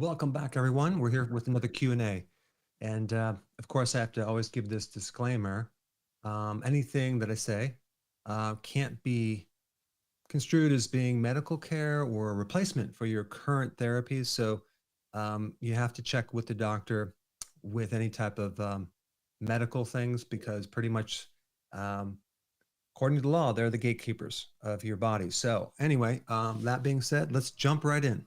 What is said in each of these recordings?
Welcome back, everyone. We're here with another Q&A. And of course, I have to always give this disclaimer. Anything that I say can't be construed as being medical care or a replacement for your current therapies. So you have to check with the doctor with any type of medical things because pretty much um, according to the law, they're the gatekeepers of your body. So anyway, that being said, let's jump right in.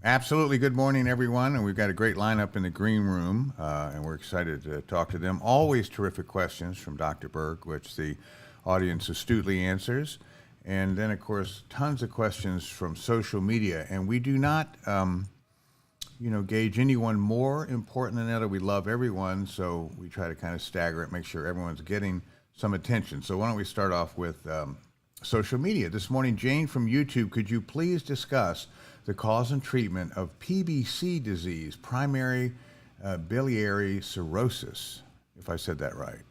Absolutely. Good morning, everyone. And we've got a great lineup in the green room, and we're excited to talk to them. Always terrific questions from Dr. Berg, which the audience astutely answers. And then, of course, tons of questions from social media. And we do not, gauge anyone more important than the other. We love everyone, so we try to kind of stagger it, make sure everyone's getting some attention. So why don't we start off with social media. This morning, Jane from YouTube, could you please discuss the cause and treatment of PBC disease, primary biliary cirrhosis, if I said that right?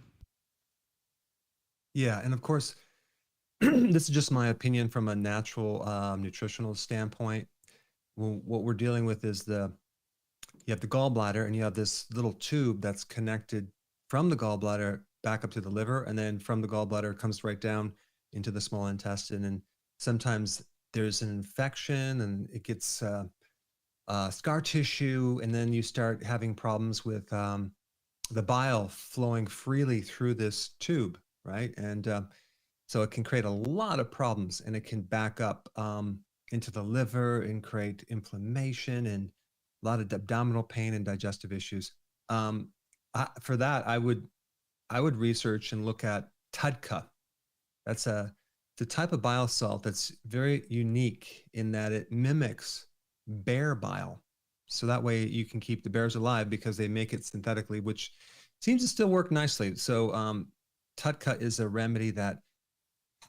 Yeah, and of course, this is just my opinion from a natural nutritional standpoint. What we're dealing with is you have the gallbladder and you have this little tube that's connected from the gallbladder back up to the liver, and then from the gallbladder it comes right down into the small intestine. And sometimes there's an infection and it gets scar tissue, and then you start having problems with the bile flowing freely through this tube, right? And so it can create a lot of problems, and it can back up into the liver and create inflammation and a lot of abdominal pain and digestive issues. For that, I would research and look at TUDCA. That's the type of bile salt that's very unique in that it mimics bear bile. So that way you can keep the bears alive because they make it synthetically, which seems to still work nicely. So TUDCA is a remedy that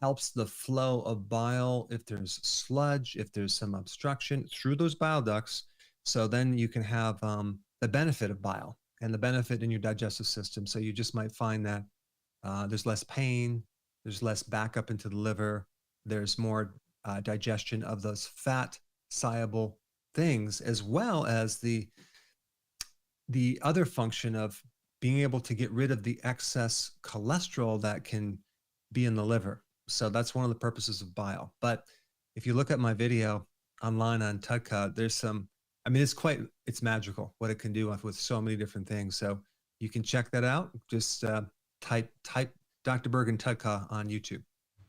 helps the flow of bile if there's sludge, if there's some obstruction through those bile ducts. So then you can have the benefit of bile and the benefit in your digestive system. So you just might find that there's less pain, there's less backup into the liver, there's more digestion of those fat soluble things, as well as the other function of being able to get rid of the excess cholesterol that can be in the liver. So that's one of the purposes of bile. But if you look at my video online on TUDCA, there's some, I mean, it's magical what it can do with so many different things. So you can check that out. Just type Dr. Berg and TUDCA on YouTube.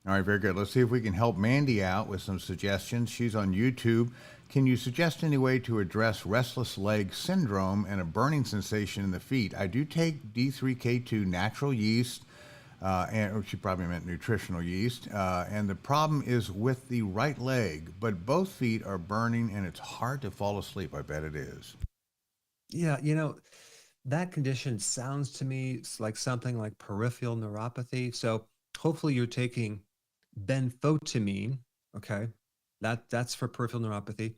All right, very good. Let's see if we can help Mandy out with some suggestions. She's on YouTube. Can you suggest any way to address restless leg syndrome and a burning sensation in the feet? I do take D3K2 natural yeast, or she probably meant nutritional yeast, and the problem is with the right leg, but both feet are burning and it's hard to fall asleep. I bet it is. Yeah, that condition sounds to me like something like peripheral neuropathy. So hopefully you're taking benfotiamine, okay? That's for peripheral neuropathy.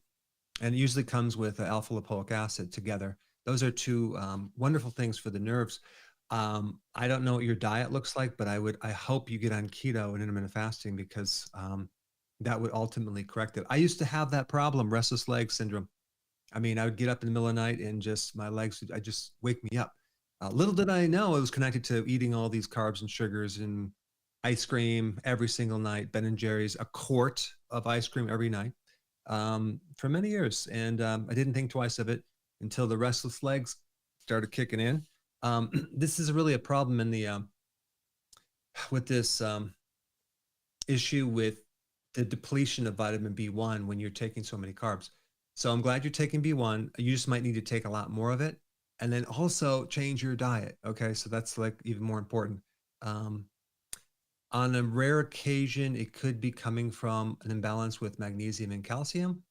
And it usually comes with alpha lipoic acid together. Those are two wonderful things for the nerves. I don't know what your diet looks like, but I hope you get on keto and intermittent fasting because that would ultimately correct it. I used to have that problem, restless leg syndrome. I mean, I would get up in the middle of the night and just my legs would just wake me up. Little did I know it was connected to eating all these carbs and sugars and ice cream every single night, Ben and Jerry's, a quart of ice cream every night for many years. And I didn't think twice of it until the restless legs started kicking in. This is really a problem in the with this issue with the depletion of vitamin B1 when you're taking so many carbs. So I'm glad you're taking B1. You just might need to take a lot more of it, and then also change your diet. Okay, so that's like even more important. On a rare occasion, it could be coming from an imbalance with magnesium and calcium.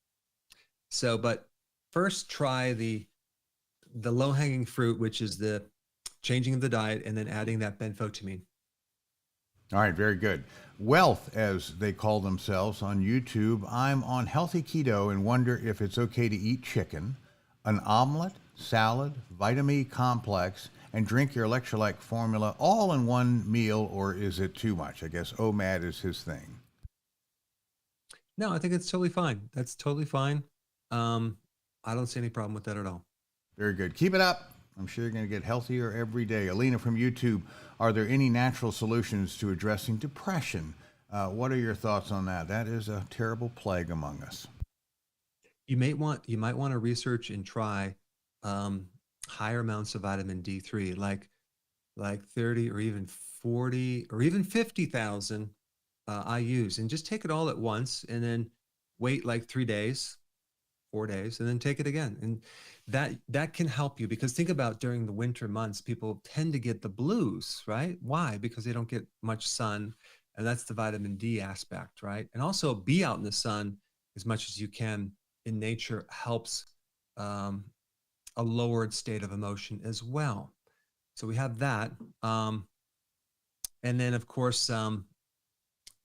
So, but first try the low-hanging fruit, which is the changing of the diet and then adding that benfotiamine. All right, very good. Wealth, as they call themselves on YouTube. I'm on healthy keto and wonder if it's okay to eat chicken, an omelet, salad, vitamin E complex, and drink your electrolyte formula all in one meal, or is it too much? I guess OMAD is his thing. No, I think it's totally fine. That's totally fine. I don't see any problem with that at all. Very good. Keep it up. I'm sure you're going to get healthier every day. Alina from YouTube, are there any natural solutions to addressing depression? What are your thoughts on that? That is a terrible plague among us. You might want to research and try um, higher amounts of vitamin D3, like 30 or even 40 or even 50,000 IUs, and just take it all at once, and then wait like 3 days, 4 days, and then take it again. And that can help you, because think about during the winter months, people tend to get the blues, right? Why? Because they don't get much sun, and that's the vitamin D aspect, right? And also be out in the sun as much as you can in nature helps um, a lowered state of emotion as well. So we have that. And then of course,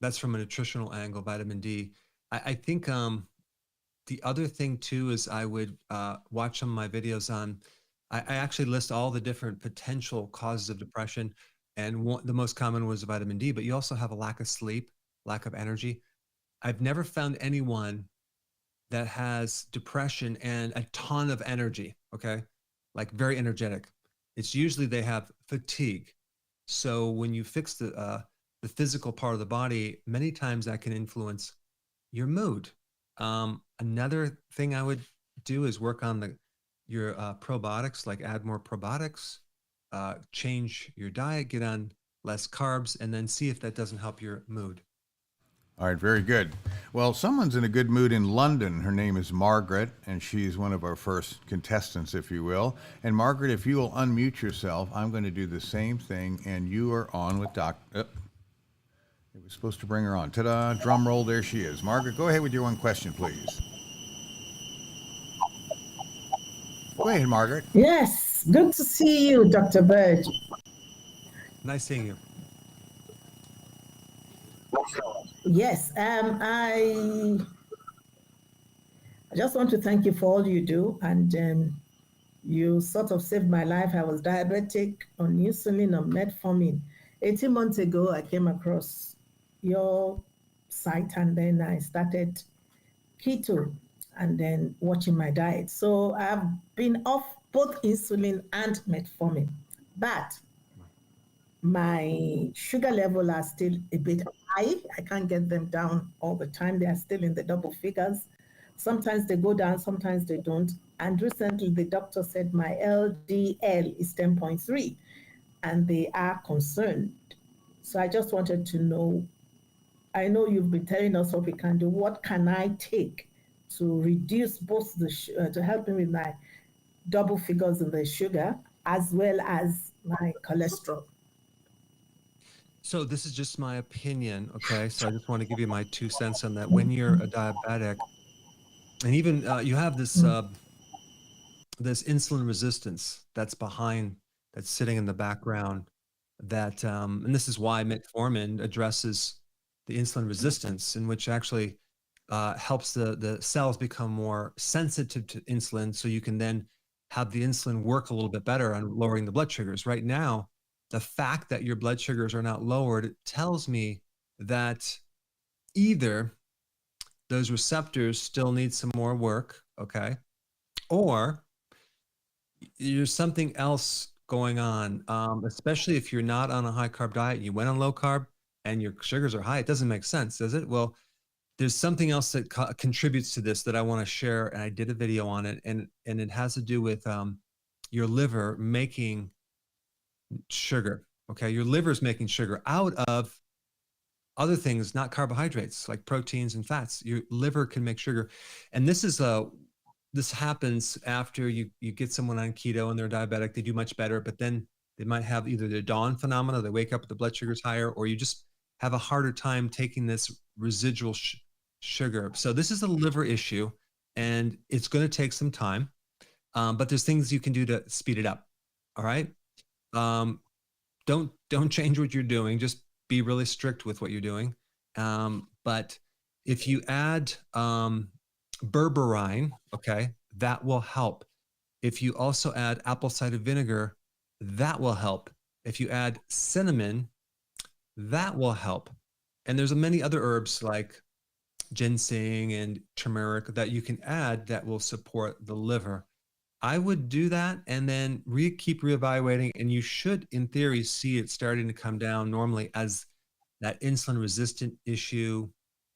that's from a nutritional angle, vitamin D. I think the other thing too is I would watch some of my videos on, I actually list all the different potential causes of depression. And the most common was vitamin D, but you also have a lack of sleep, lack of energy. I've never found anyone that has depression and a ton of energy, okay? Like very energetic. It's usually they have fatigue. So when you fix the physical part of the body, many times that can influence your mood. Another thing I would do is work on your probiotics, like add more probiotics, change your diet, get on less carbs, and then see if that doesn't help your mood. All right, very good. Well, someone's in a good mood in London. Her name is Margaret, and she's one of our first contestants, if you will. And Margaret, if you will unmute yourself, I'm going to do the same thing, and you are on with It was supposed to bring her on. Ta-da, drum roll, there she is. Margaret, go ahead with your one question, please. Go ahead, Margaret. Yes, good to see you, Dr. Berg. Nice seeing you. Yes, I just want to thank you for all you do, and you sort of saved my life. I was diabetic, on insulin, on metformin. 18 months ago, I came across your site, and then I started keto and then watching my diet. So I've been off both insulin and metformin, but my sugar level are still a bit high. I can't get them down all the time. They are still in the double figures. Sometimes they go down, sometimes they don't. And recently the doctor said my LDL is 10.3 and they are concerned. So I just wanted to know, I know you've been telling us what we can do. What can I take to reduce both to help me with my double figures in the sugar as well as my cholesterol? So this is just my opinion, okay? So I just want to give you my 2 cents on that. When you're a diabetic, and even you have this this insulin resistance that's sitting in the background, that and this is why metformin addresses the insulin resistance, in which actually helps the cells become more sensitive to insulin, so you can then have the insulin work a little bit better on lowering the blood sugars. Right now, the fact that your blood sugars are not lowered tells me that either those receptors still need some more work, okay, or there's something else going on, especially if you're not on a high carb diet and you went on low carb and your sugars are high. It doesn't make sense, does it? Well, there's something else that contributes to this that I want to share, and I did a video on it, and it has to do with your liver making sugar. Okay, your liver is making sugar out of other things, not carbohydrates, like proteins and fats. Your liver can make sugar, and this happens after you get someone on keto and they're diabetic. They do much better, but then they might have either the dawn phenomena, they wake up with the blood sugars higher, or you just have a harder time taking this residual sugar. So this is a liver issue, and it's going to take some time, but there's things you can do to speed it up. All right. Don't change what you're doing. Just be really strict with what you're doing. But if you add berberine, okay, that will help. If you also add apple cider vinegar, that will help. If you add cinnamon, that will help. And there's many other herbs like ginseng and turmeric that you can add that will support the liver. I would do that and then keep reevaluating, and you should, in theory, see it starting to come down normally as that insulin resistant issue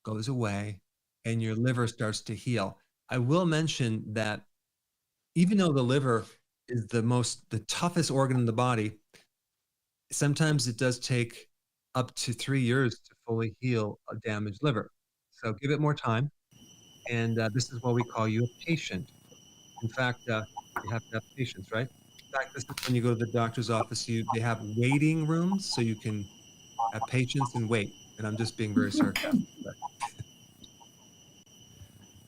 goes away and your liver starts to heal. I will mention that even though the liver is the toughest organ in the body, sometimes it does take up to 3 years to fully heal a damaged liver. So give it more time. And this is why we call you a patient. In fact, you have to have patience, right? In fact, this is when you go to the doctor's office, they have waiting rooms so you can have patience and wait. And I'm just being very sarcastic. But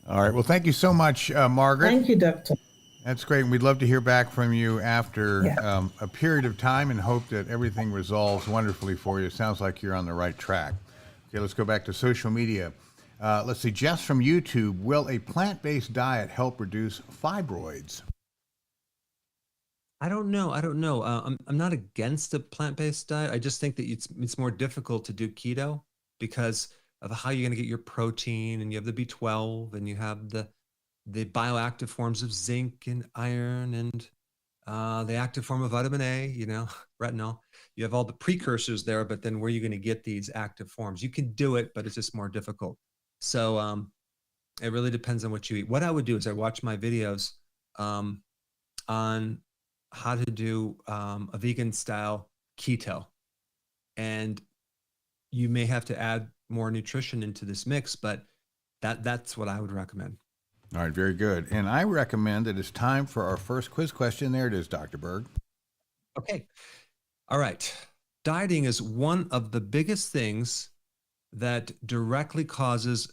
All right. Well, thank you so much, Margaret. Thank you, doctor. That's great. And we'd love to hear back from you after Yeah. a period of time and hope that everything resolves wonderfully for you. It sounds like you're on the right track. Okay, let's go back to social media. Let's see, Jess from YouTube, will a plant-based diet help reduce fibroids? I don't know. I'm not against a plant-based diet. I just think that it's more difficult to do keto because of how you're going to get your protein, and you have the B12, and you have the bioactive forms of zinc and iron, and the active form of vitamin A, retinol. You have all the precursors there, but then where are you going to get these active forms? You can do it, but it's just more difficult. So it really depends on what you eat. What I would do is I watch my videos on how to do a vegan style keto. And you may have to add more nutrition into this mix, but that's what I would recommend. All right, very good. And I recommend that it's time for our first quiz question. There it is, Dr. Berg. Okay. All right. Dieting is one of the biggest things that directly causes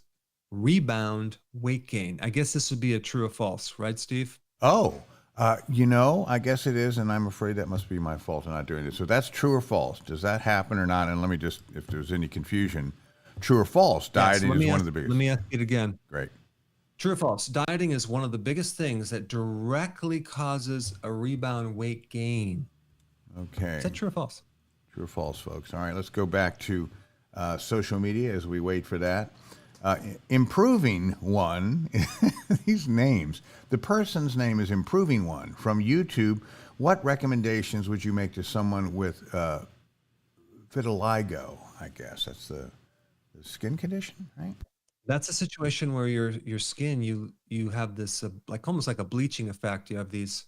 rebound weight gain. I guess this would be a true or false, right, Steve? Oh, I guess it is, and I'm afraid that must be my fault in not doing it. So that's true or false. Does that happen or not? And let me just, if there's any confusion, true or false, dieting is one of the biggest. Let me ask it again. Great. True or false? Dieting is one of the biggest things that directly causes a rebound weight gain. Okay. Is that true or false? True or false, folks. All right, let's go back to social media as we wait for that. Improving One, these names. The person's name is Improving One from YouTube. What recommendations would you make to someone with vitiligo? I guess that's the skin condition, right? That's a situation where your skin, you have this like almost like a bleaching effect. You have these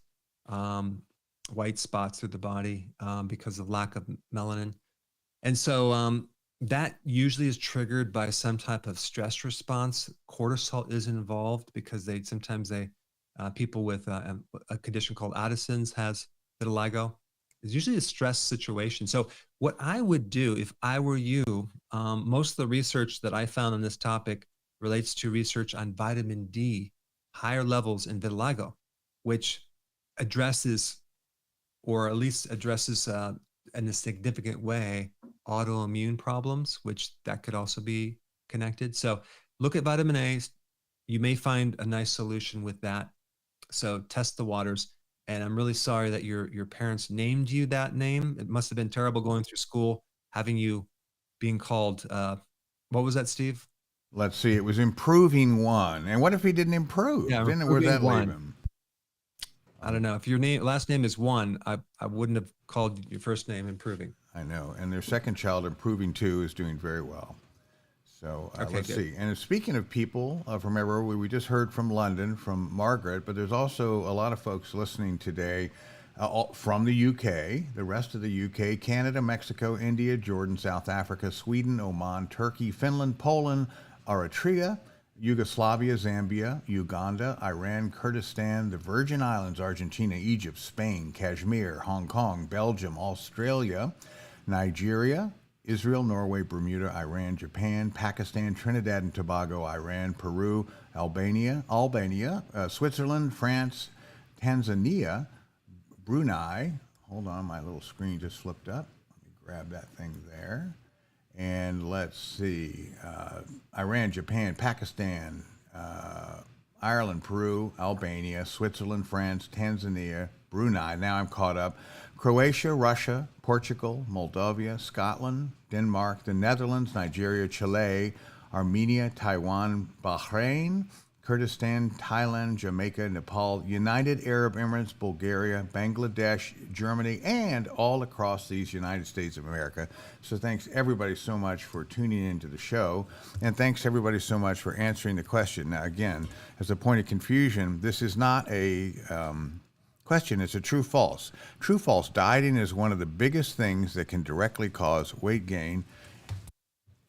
white spots through the body because of lack of melanin. And so that usually is triggered by some type of stress response. Cortisol is involved because sometimes people with a condition called Addison's has vitiligo. It's usually a stress situation. So what I would do if I were you, most of the research that I found on this topic relates to research on vitamin D, higher levels in vitiligo, which addresses, or at least addresses in a significant way, autoimmune problems, which that could also be connected. So look at vitamin A. You may find a nice solution with that. So test the waters. And I'm really sorry that your parents named you that name. It must have been terrible going through school, having you being called, what was that, Steve? Let's see. It was Improving One. And what if he didn't improve? Yeah, Then where'd that leave One. him? I don't know. If your last name is One, I wouldn't have called your first name Improving. I know. And their second child, Improving Two, is doing very well. So Okay, let's good. see. And speaking of people from everywhere, we just heard from London, from Margaret, but there's also a lot of folks listening today from the UK, the rest of the UK, Canada, Mexico, India, Jordan, South Africa, Sweden, Oman, Turkey, Finland, Poland, Eritrea, Yugoslavia, Zambia, Uganda, Iran, Kurdistan, the Virgin Islands, Argentina, Egypt, Spain, Kashmir, Hong Kong, Belgium, Australia, Nigeria, Israel, Norway, Bermuda, Iran, Japan, Pakistan, Trinidad and Tobago, Iran, Peru, Albania, Switzerland, France, Tanzania, Brunei. Hold on, my little screen just flipped up. Let me grab that thing there. And let's see, Iran, Japan, Pakistan, Ireland, Peru, Albania, Switzerland, France, Tanzania, Brunei. Now I'm caught up. Croatia, Russia, Portugal, Moldavia, Scotland, Denmark, the Netherlands, Nigeria, Chile, Armenia, Taiwan, Bahrain, Kurdistan, Thailand, Jamaica, Nepal, United Arab Emirates, Bulgaria, Bangladesh, Germany, and all across these United States of America. So thanks everybody so much for tuning into the show. And thanks everybody so much for answering the question. Now, again, as a point of confusion, this is not a question, it's a true false. True false dieting is one of the biggest things that can directly cause weight gain.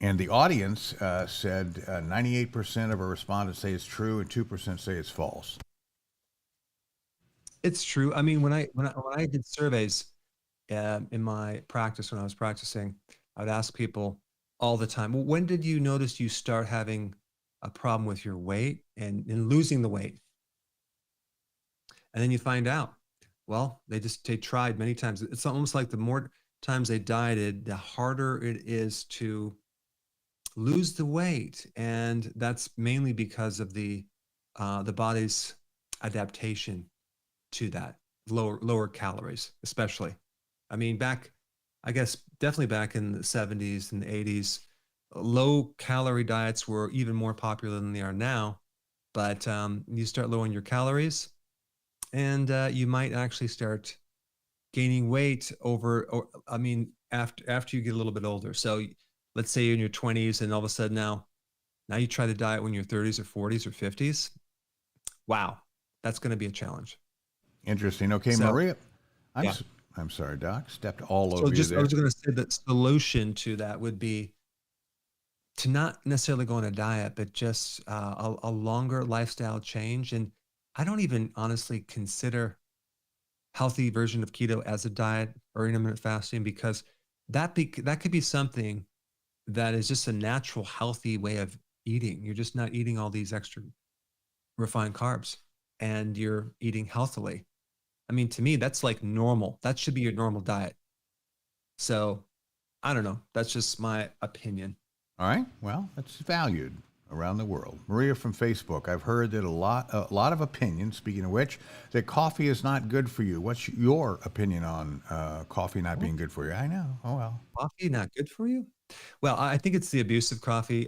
And the audience said 98% of our respondents say it's true and 2% say it's false. It's true. I mean, when I did surveys in my practice, when I was practicing, I would ask people all the time, well, when did you notice you start having a problem with your weight and losing the weight? And then you find out, well, they tried many times. It's almost like the more times they dieted, the harder it is to lose the weight. And that's mainly because of the body's adaptation to that lower calories, especially. I mean, I guess definitely back in the 70s and the 80s, low calorie diets were even more popular than they are now. But you start lowering your calories, and you might actually start gaining weight after you get a little bit older. So let's say you're in your 20s, and all of a sudden now you try to diet when you're 30s or 40s or 50s. Wow, that's going to be a challenge. Interesting. Okay, so, Maria, I'm sorry, Doc, stepped all over you there. I was going to say that solution to that would be to not necessarily go on a diet, but just a longer lifestyle change. And I don't even honestly consider healthy version of keto as a diet or intermittent fasting, because that could be something that is just a natural, healthy way of eating. You're just not eating all these extra refined carbs, and you're eating healthily. I mean, to me, that's like normal. That should be your normal diet. So I don't know. That's just my opinion. All right. Well, that's valued around the world. Maria from Facebook, I've heard that a lot of opinions, speaking of which, that coffee is not good for you. What's your opinion on coffee not being good for you? I know. Oh, well. Coffee not good for you? Well, I think it's the abuse of coffee.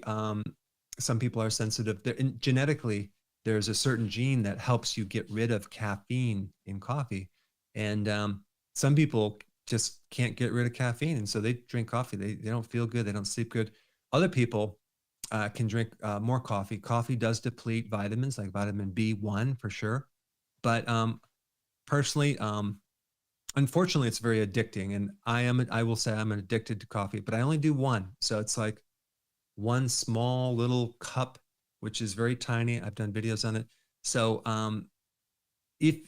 Some people are sensitive. Genetically, there's a certain gene that helps you get rid of caffeine in coffee. And some people just can't get rid of caffeine, and so they drink coffee. They don't feel good. They don't sleep good. Other people can drink more coffee. Coffee does deplete vitamins like vitamin B1 for sure. But personally, unfortunately, it's very addicting. And I will say I'm addicted to coffee, but I only do one. So it's like one small little cup, which is very tiny. I've done videos on it. So if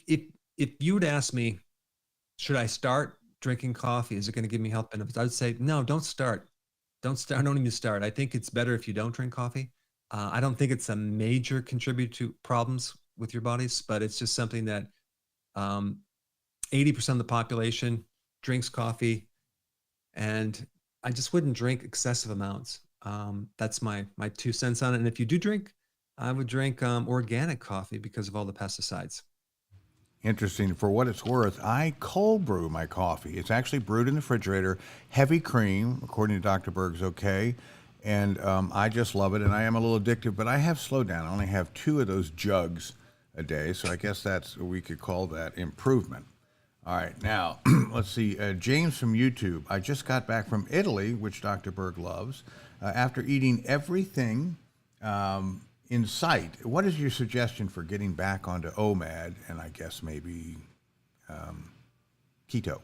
you would ask me, should I start drinking coffee? Is it going to give me health benefits? I would say, no, don't start. Don't even start. I think it's better if you don't drink coffee. I don't think it's a major contributor to problems with your bodies, but it's just something that 80% of the population drinks coffee, and I just wouldn't drink excessive amounts. That's my 2 cents on it. And if you do drink, I would drink organic coffee because of all the pesticides. Interesting. For what it's worth, I cold brew my coffee. It's actually brewed in the refrigerator, heavy cream, according to Dr. Berg's okay. And I just love it. And I am a little addicted, but I have slowed down. I only have 2 of those jugs a day. So I guess we could call that improvement. All right. Now, let's see. James from YouTube. I just got back from Italy, which Dr. Berg loves, after eating everything in sight. What is your suggestion for getting back onto OMAD and I guess maybe keto?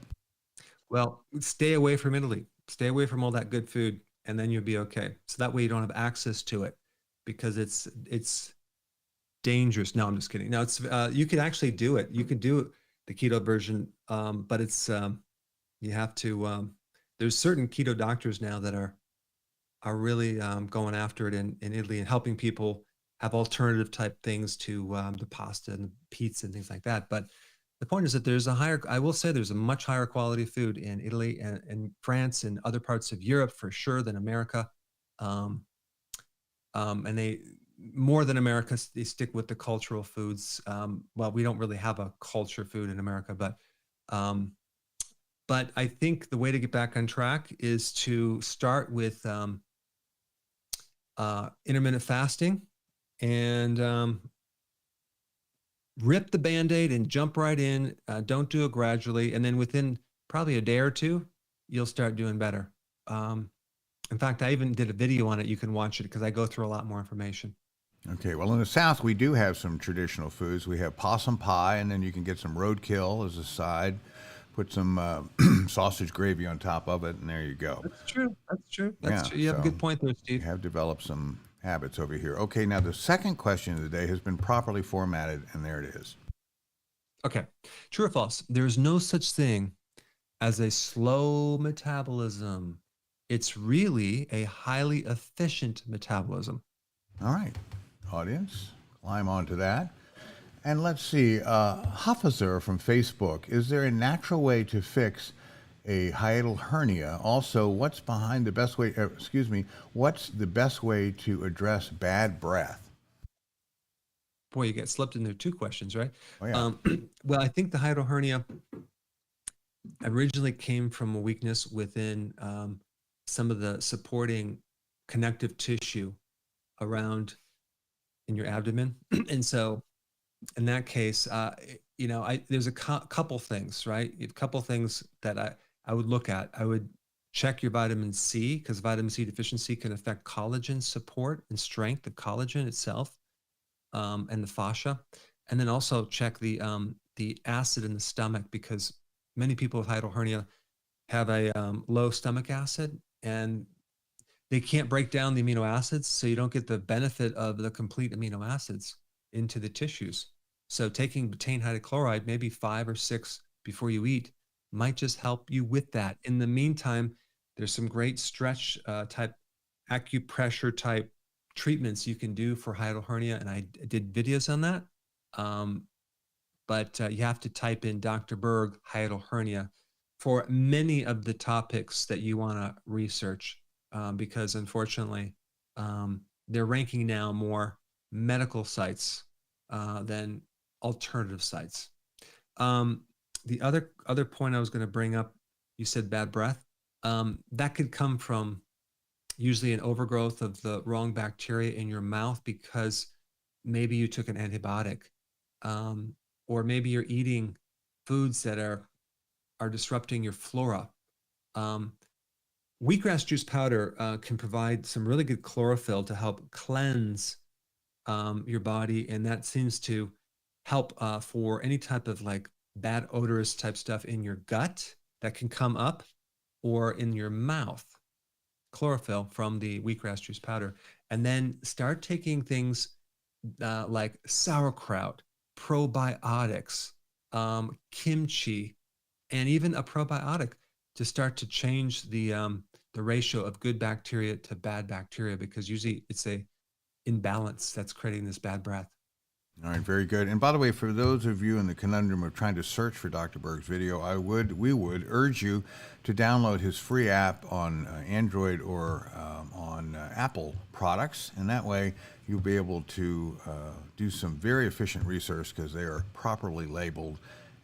Well, stay away from Italy. Stay away from all that good food, and then you'll be okay. So that way you don't have access to it, because it's dangerous. No, I'm just kidding. No, it's you could actually do it. You could do the keto version, but it's you have to. There's certain keto doctors now that are really going after it in Italy and helping people have alternative type things to the pasta and the pizza and things like that. But the point is that I will say there's a much higher quality food in Italy and France and other parts of Europe for sure than America. And they, more than America, they stick with the cultural foods. Well, we don't really have a culture food in America, but I think the way to get back on track is to start with intermittent fasting, and rip the Band-Aid and jump right in. Don't do it gradually. And then within probably a day or two, you'll start doing better. In fact, I even did a video on it. You can watch it because I go through a lot more information. Okay, well, in the South, we do have some traditional foods. We have possum pie, and then you can get some roadkill as a side. Put some sausage gravy on top of it, and there you go. That's true. That's true. That's Yeah, true. You have a good point there, you Steve. have developed some habits over here. Okay, now the second question of the day has been properly formatted, and there it is. Okay. True or false? There's no such thing as a slow metabolism. It's really a highly efficient metabolism. All right, audience, climb onto that. And let's see, Hafazer from Facebook, is there a natural way to fix a hiatal hernia? Also, what's behind the best way, what's the best way to address bad breath? Boy, you get slipped in there 2 questions, right? Oh, yeah. Well, I think the hiatal hernia originally came from a weakness within some of the supporting connective tissue around in your abdomen. And so in that case, there's a couple things, right? A couple things that I would look at. I would check your vitamin C, because vitamin C deficiency can affect collagen support and strength of collagen itself, and the fascia. And then also check the acid in the stomach, because many people with hiatal hernia have a low stomach acid, and they can't break down the amino acids, so you don't get the benefit of the complete amino acids into the tissues. So taking betaine hydrochloride, maybe 5 or 6 before you eat, might just help you with that. In the meantime, there's some great stretch type, acupressure type treatments you can do for hiatal hernia, and I did videos on that. But you have to type in Dr. Berg hiatal hernia for many of the topics that you want to research, because unfortunately, they're ranking now more medical sites than alternative sites. The other point I was going to bring up, you said bad breath. That could come from usually an overgrowth of the wrong bacteria in your mouth, because maybe you took an antibiotic, or maybe you're eating foods that are disrupting your flora. Wheatgrass juice powder can provide some really good chlorophyll to help cleanse your body, and that seems to help for any type of like bad odorous type stuff in your gut that can come up, or in your mouth. Chlorophyll from the wheatgrass juice powder. And then start taking things like sauerkraut, probiotics, kimchi, and even a probiotic to start to change the ratio of good bacteria to bad bacteria, because usually it's a imbalance that's creating this bad breath. All right, very good. And by the way, for those of you in the conundrum of trying to search for Dr. Berg's video, we would urge you to download his free app on Android or on Apple products, and that way you'll be able to do some very efficient research, because they are properly labeled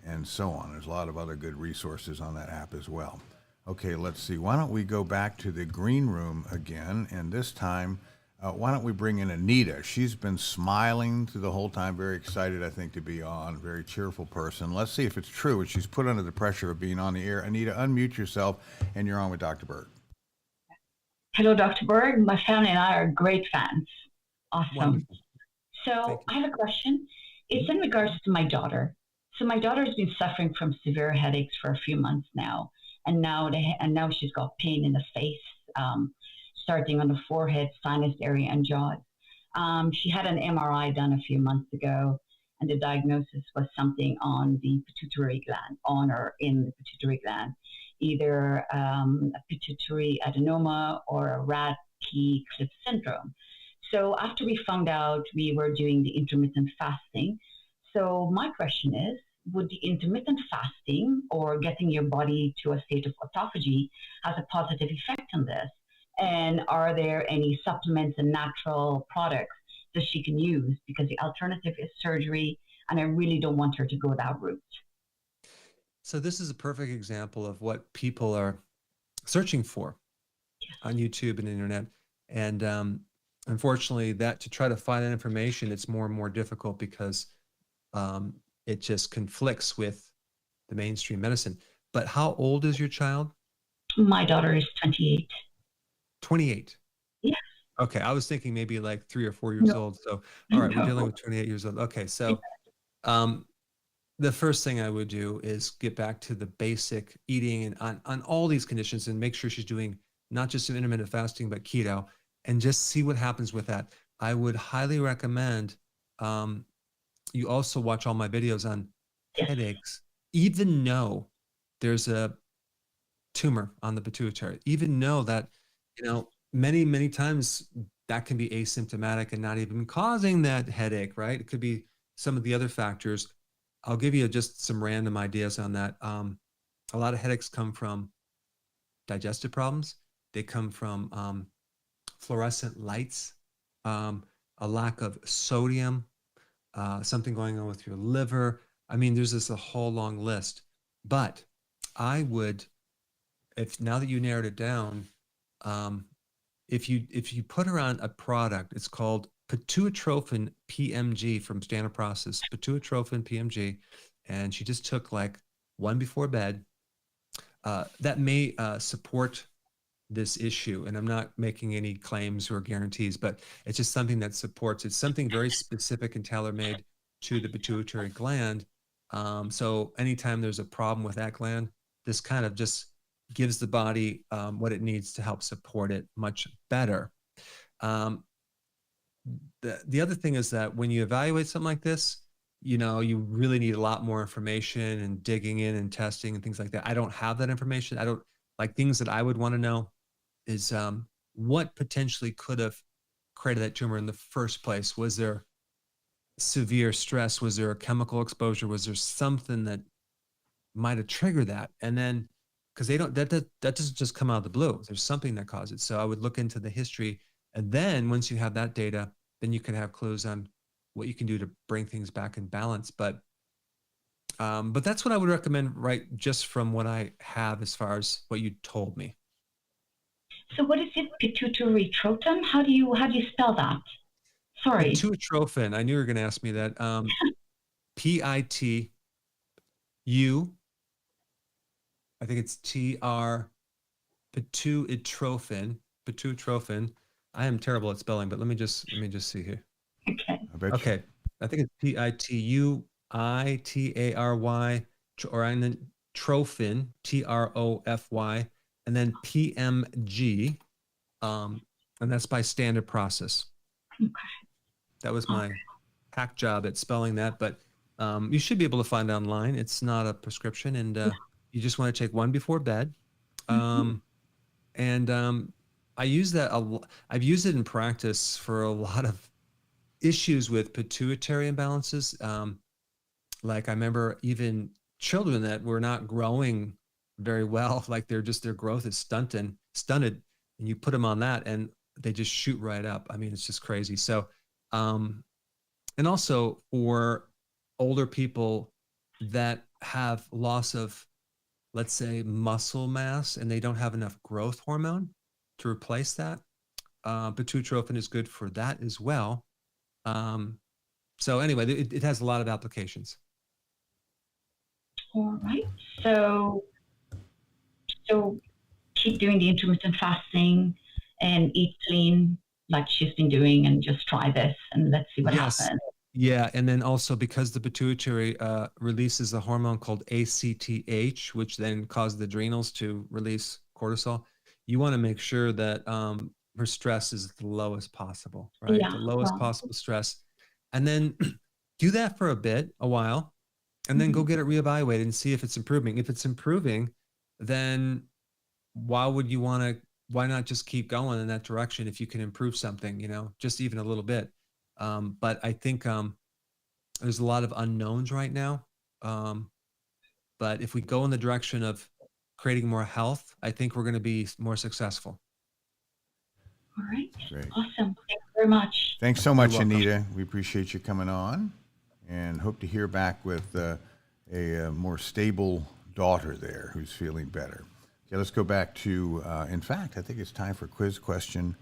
and so on. There's a lot of other good resources on that app as well. Okay, let's see. Why don't we go back to the green room again, and this time, why don't we bring in Anita? She's been smiling through the whole time, very excited, I think, to be on, very cheerful person. Let's see if it's true, and she's put under the pressure of being on the air. Anita, unmute yourself, and you're on with Dr. Berg. Hello, Dr. Berg. My family and I are great fans. Awesome. Wonderful. So I have a question. It's in regards to my daughter. So my daughter's been suffering from severe headaches for a few months now, and now she's got pain in the face, starting on the forehead, sinus area, and jaws. She had an MRI done a few months ago, and the diagnosis was something on the pituitary gland, on or in the pituitary gland, either a pituitary adenoma or a Radke-Cliff syndrome. So after we found out, we were doing the intermittent fasting. So my question is, would the intermittent fasting or getting your body to a state of autophagy has a positive effect on this? And are there any supplements and natural products that she can use? Because the alternative is surgery, and I really don't want her to go that route. So this is a perfect example of what people are searching for on YouTube and internet. And unfortunately, that to try to find that information, it's more and more difficult because it just conflicts with the mainstream medicine. But how old is your child? My daughter is 28. 28. Yeah. Okay, I was thinking maybe like 3 or 4 years No, old. So, all right, we're dealing no. with 28 years old. Okay, so um, the first thing I would do is get back to the basic eating and on all these conditions and make sure she's doing not just some intermittent fasting, but keto, and just see what happens with that. I would highly recommend um, you also watch all my videos on Yes. headaches, even though there's a tumor on the pituitary, even know that, many, many times that can be asymptomatic and not even causing that headache, right? It could be some of the other factors. I'll give you just some random ideas on that. A lot of headaches come from digestive problems. They come from fluorescent lights, a lack of sodium, something going on with your liver. I mean, there's a whole long list. But I would, if now that you narrowed it down, um, if you put her on a product, it's called pituitrophin PMG from Standard Process, pituitrophin PMG, and she just took like one before bed. That may support this issue, and I'm not making any claims or guarantees, but it's just something that supports. It's something very specific and tailor-made to the pituitary gland. So anytime there's a problem with that gland, this kind of just gives the body what it needs to help support it much better. Um, the other thing is that when you evaluate something like this, you really need a lot more information and digging in and testing and things like that. I don't have that information. I don't like things that I would want to know is what potentially could have created that tumor in the first place. Was there severe stress? Was there a chemical exposure? Was there something that might have triggered that? And then, because they don't, that doesn't just come out of the blue. There's something that caused it. So I would look into the history, and then once you have that data, then you can have clues on what you can do to bring things back in balance. But that's what I would recommend, right? Just from what I have as far as what you told me. So what is it? Pituitary trotum? How do you spell that? Sorry. Pituitrophin. I knew you were going to ask me that. PITU. I think it's TR. Pituitrophin. Pituitrophin. I am terrible at spelling, but let me just see here. Okay. I bet you. Okay, I think it's PITUITARY, or and then trophin, TROFY, and then PMG, and that's by Standard Process. Okay. That was my hack job at spelling that, but you should be able to find it online. It's not a prescription, and you just want to take one before bed. And I use that I've used it in practice for a lot of issues with pituitary imbalances. Like I remember even children that were not growing very well, like their growth is stunted, and you put them on that and they just shoot right up. I mean, it's just crazy. So, and also for older people that have loss of, let's say, muscle mass, and they don't have enough growth hormone to replace that, pituitrophin is good for that as well. So anyway, it has a lot of applications. All right. So keep doing the intermittent fasting and eat clean like she's been doing, and just try this and let's see what happens. Yeah, and then also because the pituitary releases a hormone called ACTH, which then causes the adrenals to release cortisol, you want to make sure that her stress is the lowest possible, right? Yeah, the lowest possible stress. And then do that for a while, and then go get it reevaluated and see if it's improving. If it's improving, then why not just keep going in that direction if you can improve something, just even a little bit. But I think there's a lot of unknowns right now. But if we go in the direction of creating more health, I think we're going to be more successful. All right. Great. Awesome. Thank you very much. Thanks so much, Anita. We appreciate you coming on, and hope to hear back with a more stable daughter there who's feeling better. Okay, let's go back to, in fact, I think it's time for quiz question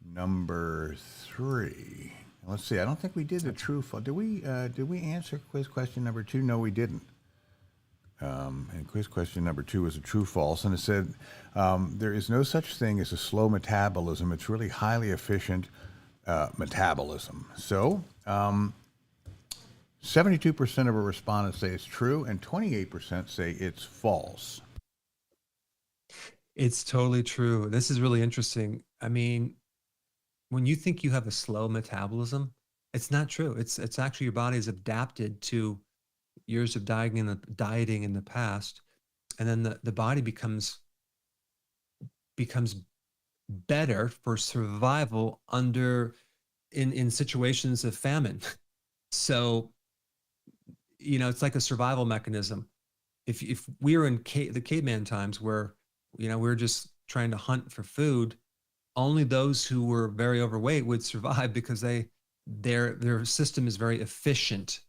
number 3. Let's see. I don't think we did the true false. Did we answer quiz question number 2? No, we didn't. And quiz question number 2 was a true false, and it said there is no such thing as a slow metabolism. It's really highly efficient metabolism. So 72% of our respondents say it's true, and 28% say it's false. It's totally true. This is really interesting. I mean, when you think you have a slow metabolism, it's not true. It's actually your body is adapted to years of dieting in the past, and then the body becomes better for survival in situations of famine. So, it's like a survival mechanism. If we were in the caveman times where, we're just trying to hunt for food, only those who were very overweight would survive because their system is very efficient,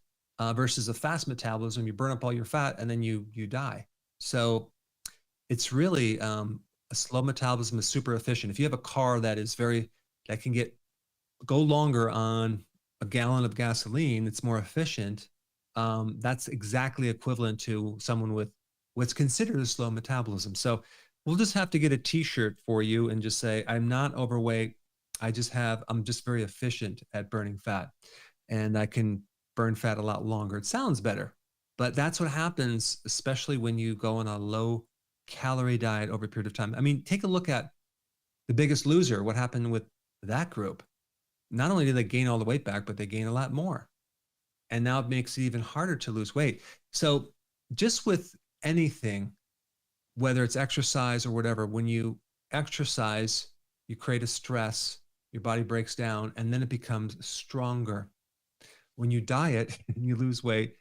versus a fast metabolism. You burn up all your fat and then you die. So it's really a slow metabolism is super efficient. If you have a car that can go longer on a gallon of gasoline, it's more efficient. That's exactly equivalent to someone with what's considered a slow metabolism. So we'll just have to get a t-shirt for you and just say, I'm not overweight. I'm just very efficient at burning fat, and I can burn fat a lot longer. It sounds better, but that's what happens, especially when you go on a low calorie diet over a period of time. I mean, take a look at The Biggest Loser. What happened with that group? Not only did they gain all the weight back, but they gain a lot more. And now it makes it even harder to lose weight. So just with anything, whether it's exercise or whatever, when you exercise, you create a stress, your body breaks down, and then it becomes stronger. When you diet and you lose weight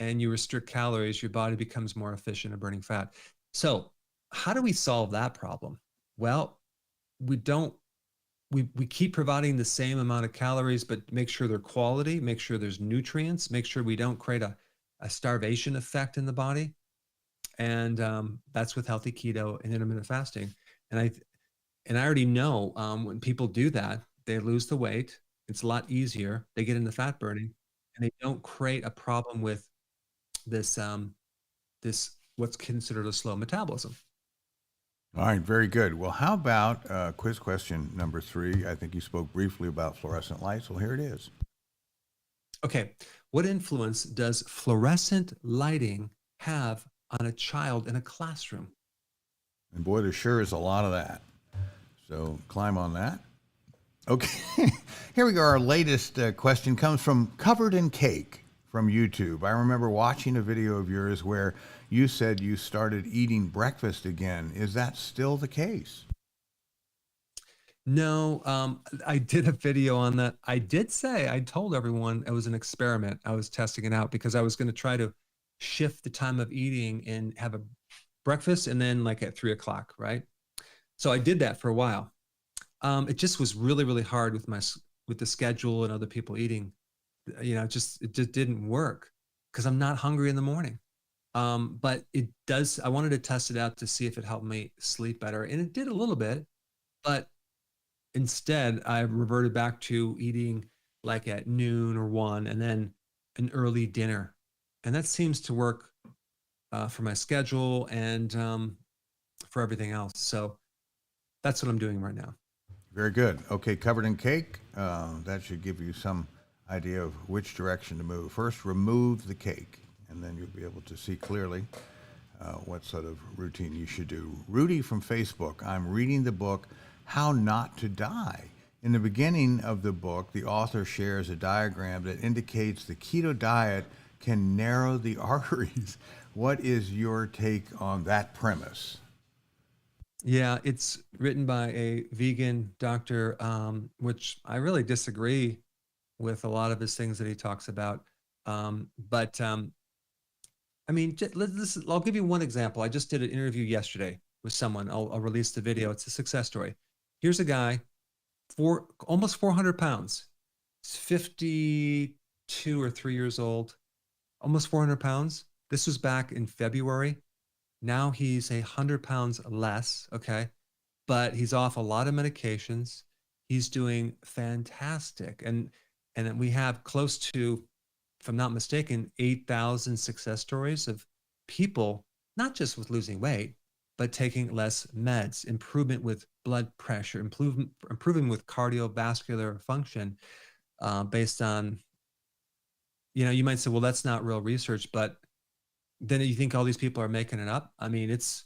and you restrict calories, your body becomes more efficient at burning fat. So how do we solve that problem? Well, we keep providing the same amount of calories, but make sure they're quality, make sure there's nutrients, make sure we don't create a starvation effect in the body. And that's with healthy keto and intermittent fasting. And I already know when people do that, they lose the weight. It's a lot easier. They get into fat burning, and they don't create a problem with this what's considered a slow metabolism. All right, very good. Well, how about quiz question number 3? I think you spoke briefly about fluorescent lights. Well, here it is. Okay. What influence does fluorescent lighting have on a child in a classroom? And boy, there sure is a lot of that. So climb on that. Okay, here we go. Our latest question comes from Covered in Cake from YouTube. I remember watching a video of yours where you said you started eating breakfast again. Is that still the case? No, I did a video on that. I told everyone it was an experiment. I was testing it out because I was going to try to shift the time of eating and have a breakfast and then like at 3:00, right? So I did that for a while. It just was really, really hard with the schedule and other people eating. It just didn't work because I'm not hungry in the morning. But it does. I wanted to test it out to see if it helped me sleep better, and it did a little bit. But instead, I reverted back to eating like at noon or 1, and then an early dinner, and that seems to work for my schedule and for everything else. So that's what I'm doing right now. Very good. Okay, Covered in Cake. That should give you some idea of which direction to move. First, remove the cake, and then you'll be able to see clearly what sort of routine you should do. Rudy from Facebook, I'm reading the book, How Not to Die. In the beginning of the book, the author shares a diagram that indicates the keto diet can narrow the arteries. What is your take on that premise? Yeah, it's written by a vegan doctor, which I really disagree with a lot of his things that he talks about. But I mean, I'll give you one example. I just did an interview yesterday with someone. I'll release the video. It's a success story. Here's a guy, almost 400 pounds. He's 52 or 3 years old, almost 400 pounds. This was back in February. Now he's 100 pounds less, okay? But he's off a lot of medications. he's doing fantastic. And we have close to, if I'm not mistaken, 8,000 success stories of people, not just with losing weight, but taking less meds, improvement with blood pressure, improving with cardiovascular function, based on, you might say, well, that's not real research, but then you think all these people are making it up. I mean, it's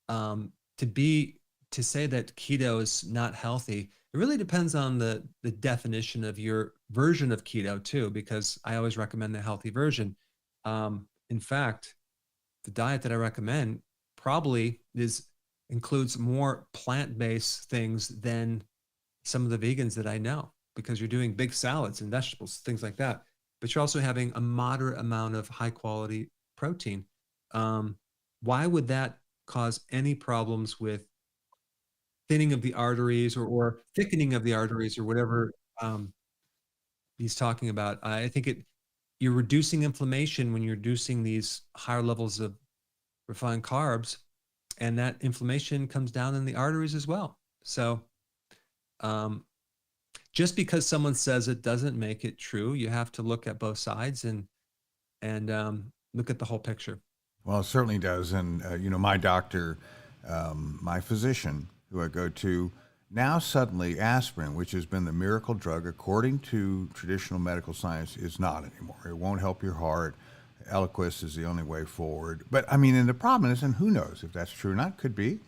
um, to say that keto is not healthy. It really depends on the definition of your version of keto too, because I always recommend the healthy version. In fact, the diet that I recommend probably includes more plant-based things than some of the vegans that I know, because you're doing big salads and vegetables, things like that. But you're also having a moderate amount of high quality protein. Um, why would that cause any problems with thinning of the arteries, or thickening of the arteries, or whatever he's talking about? I think you're reducing inflammation when you're reducing these higher levels of refined carbs, and that inflammation comes down in the arteries as well. So um, just because someone says it doesn't make it true. You have to look at both sides and look at the whole picture. Well, it certainly does. And, my doctor, my physician who I go to, now suddenly aspirin, which has been the miracle drug according to traditional medical science, is not anymore. It won't help your heart. Eliquis is the only way forward. But I mean, and the problem is, and who knows if that's true or not, could be.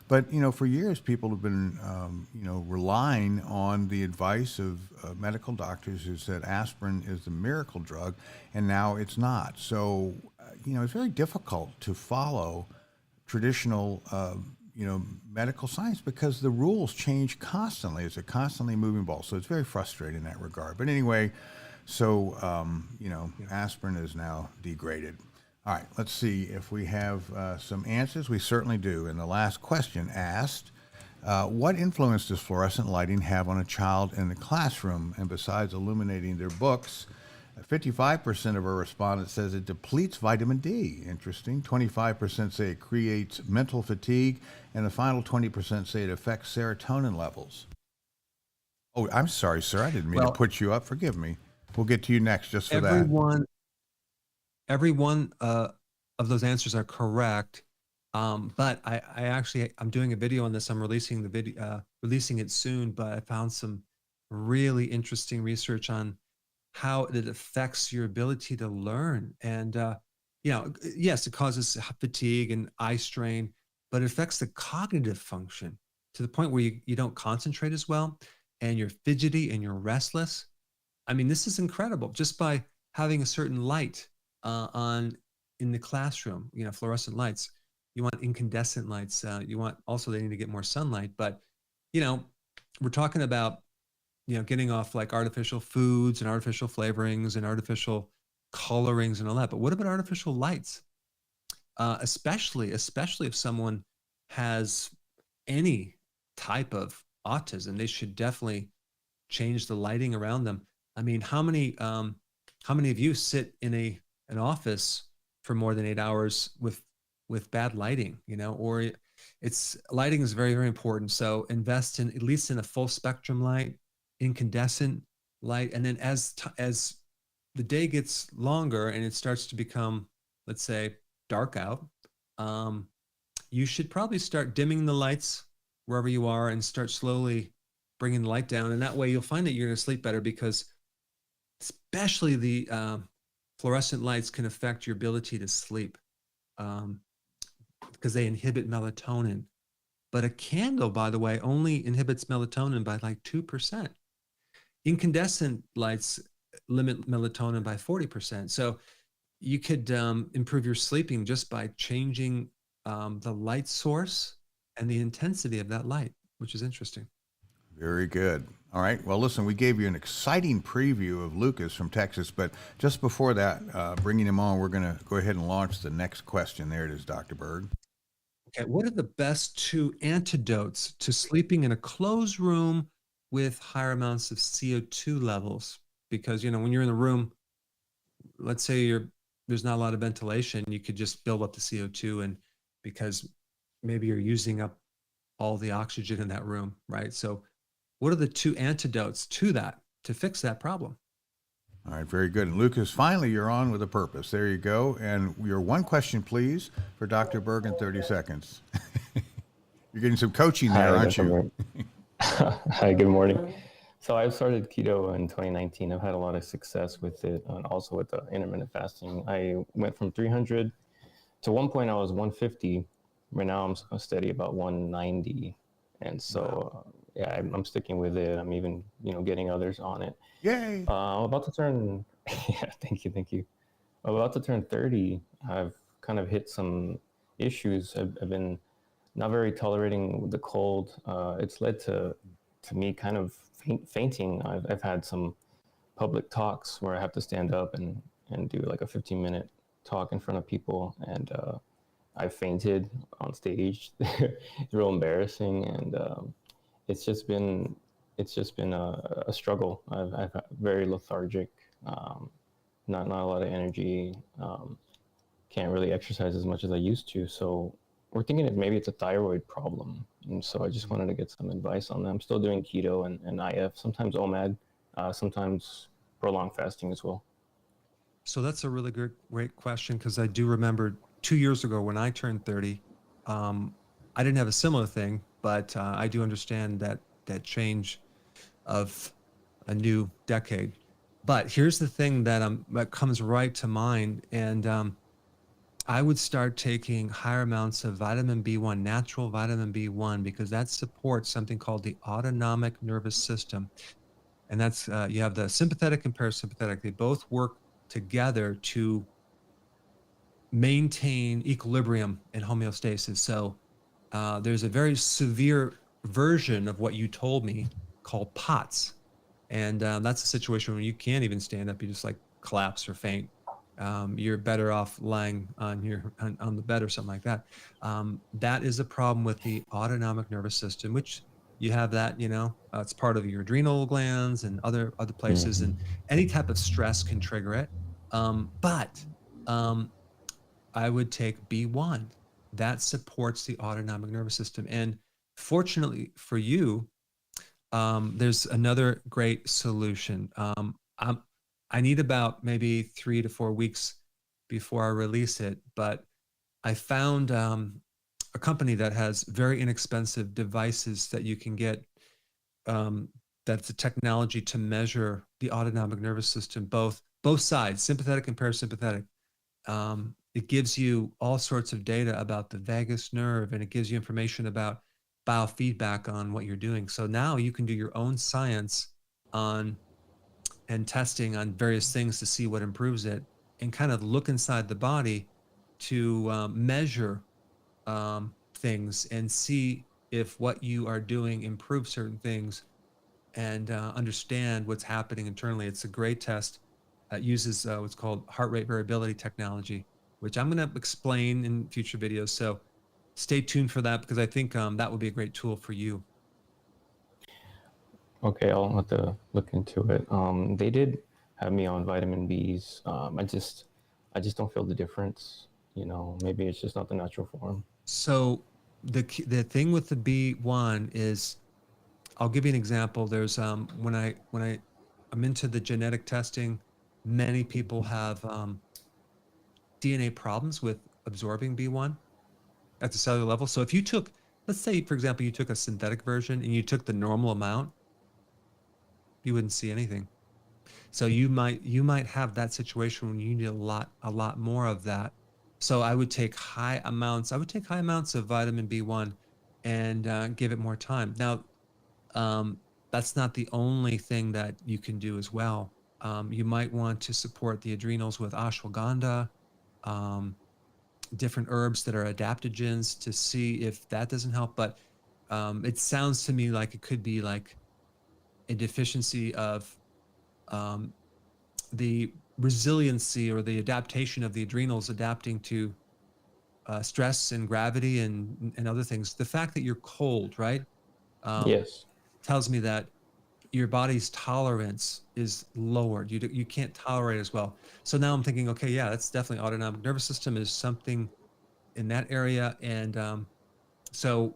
But, for years, people have been, relying on the advice of medical doctors who said aspirin is the miracle drug, and now it's not. So, it's very difficult to follow traditional, medical science, because the rules change constantly. It's a constantly moving ball. So it's very frustrating in that regard. But anyway, so, aspirin is now degraded. All right, let's see if we have some answers. We certainly do. And the last question asked, what influence does fluorescent lighting have on a child in the classroom? And besides illuminating their books, 55% of our respondents says it depletes vitamin D. Interesting. 25% say it creates mental fatigue. And the final 20% say it affects serotonin levels. Oh, I'm sorry, sir. I didn't mean to put you up. Forgive me. We'll get to you next just for that. Every one of those answers are correct. But I'm doing a video on this. I'm releasing the video, releasing it soon, but I found some really interesting research on how it affects your ability to learn. And, yes, it causes fatigue and eye strain, but it affects the cognitive function to the point where you don't concentrate as well, and you're fidgety and you're restless. I mean, this is incredible, just by having a certain light in the classroom, fluorescent lights. You want incandescent lights. You want, also, they need to get more sunlight. But, we're talking about, getting off like artificial foods and artificial flavorings and artificial colorings and all that. But what about artificial lights? Especially if someone has any type of autism, they should definitely change the lighting around them. I mean, how many of you sit in an office for more than 8 hours with bad lighting, or lighting is very, very important. So invest in, at least in a full spectrum light, incandescent light. And then as the day gets longer and it starts to become, let's say, dark out, you should probably start dimming the lights wherever you are and start slowly bringing the light down. And that way you'll find that you're going to sleep better, because especially the fluorescent lights can affect your ability to sleep, because they inhibit melatonin. But a candle, by the way, only inhibits melatonin by like 2%. Incandescent lights limit melatonin by 40%. So you could improve your sleeping just by changing the light source and the intensity of that light, which is interesting. Very good. All right. Well, listen, we gave you an exciting preview of Lucas from Texas, but just before that, bringing him on, we're going to go ahead and launch the next question. There it is, Dr. Berg. Okay. What are the best 2 antidotes to sleeping in a closed room with higher amounts of CO2 levels? Because, when you're in the room, let's say there's not a lot of ventilation, you could just build up the CO2, and because maybe you're using up all the oxygen in that room, right? So what are the two antidotes to that to fix that problem? All right, very good. And Lucas, finally, you're on with a purpose. There you go. And your one question, please, for Dr. Berg in 30 seconds. You're getting some coaching there, Hi, aren't Dr. you? Berg. Hi, good morning. So I started keto in 2019. I've had a lot of success with it, and also with the intermittent fasting. I went from 300 to one point I was 150. Right now I'm steady about 190, and so yeah, I'm sticking with it. I'm even getting others on it. Yay! I'm about to turn. Yeah, thank you. I'm about to turn 30. I've kind of hit some issues. I've been not very tolerating the cold. It's led to me kind of fainting. I've had some public talks where I have to stand up and do like a 15-minute talk in front of people, and I fainted on stage. It's real embarrassing, and it's just been a struggle. I've very lethargic, not a lot of energy. Can't really exercise as much as I used to. So we're thinking that maybe it's a thyroid problem. And so I just wanted to get some advice on that. I'm still doing keto and IF, sometimes OMAD, sometimes prolonged fasting as well. So that's a really great question, because I do remember 2 years ago when I turned 30, I didn't have a similar thing, but I do understand that change of a new decade. But here's the thing that comes right to mind, and I would start taking higher amounts of vitamin B1, natural vitamin B1, because that supports something called the autonomic nervous system. And that's, you have the sympathetic and parasympathetic. They both work together to maintain equilibrium and homeostasis. So there's a very severe version of what you told me called POTS. And that's a situation where you can't even stand up. You just like collapse or faint. You're better off lying on the bed or something like that. That is a problem with the autonomic nervous system, which you have that, it's part of your adrenal glands and other places, and any type of stress can trigger it. But I would take B1. That supports the autonomic nervous system. And fortunately for you, there's another great solution. I need about maybe 3 to 4 weeks before I release it, but I found a company that has very inexpensive devices that you can get. That's a technology to measure the autonomic nervous system, both sides, sympathetic and parasympathetic. It gives you all sorts of data about the vagus nerve, and it gives you information about biofeedback on what you're doing. So now you can do your own science on and testing on various things to see what improves it, and kind of look inside the body to measure things and see if what you are doing improves certain things, and understand what's happening internally. It's a great test. It uses what's called heart rate variability technology, which I'm going to explain in future videos. So stay tuned for that, because I think that would be a great tool for you. Okay, I'll have to look into it. They did have me on vitamin Bs. I just don't feel the difference. Maybe it's just not the natural form. So the thing with the B1 is, I'll give you an example. There's when I'm into the genetic testing, many people have DNA problems with absorbing B1 at the cellular level. So if you took, let's say, for example, you took a synthetic version and you took the normal amount, you wouldn't see anything. So you might have that situation when you need a lot more of that. So I would take high amounts of vitamin B1 and give it more time. Now, that's not the only thing that you can do as well. You might want to support the adrenals with ashwagandha, different herbs that are adaptogens, to see if that doesn't help. But it sounds to me like it could be like a deficiency of the resiliency or the adaptation of the adrenals adapting to stress and gravity and other things. The fact that you're cold, right? Yes. Tells me that your body's tolerance is lowered. You can't tolerate as well. So now I'm thinking, okay, yeah, that's definitely autonomic nervous system is something in that area. And so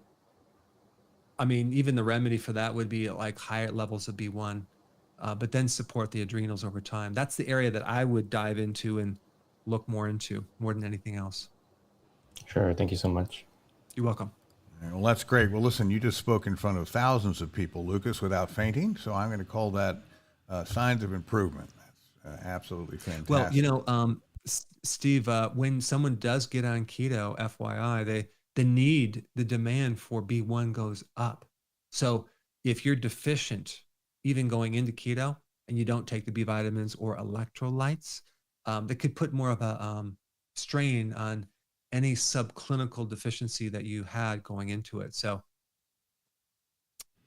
I mean, even the remedy for that would be like higher levels of B1, but then support the adrenals over time. That's the area that I would dive into and look more into more than anything else. Sure. Thank you so much. You're welcome. Well, that's great. Well, listen, you just spoke in front of thousands of people, Lucas, without fainting. So I'm going to call that signs of improvement. That's absolutely fantastic. Well, you know, Steve, when someone does get on keto, FYI, the demand for B1 goes up. So if you're deficient, even going into keto, and you don't take the B vitamins or electrolytes, that could put more of a strain on any subclinical deficiency that you had going into it. So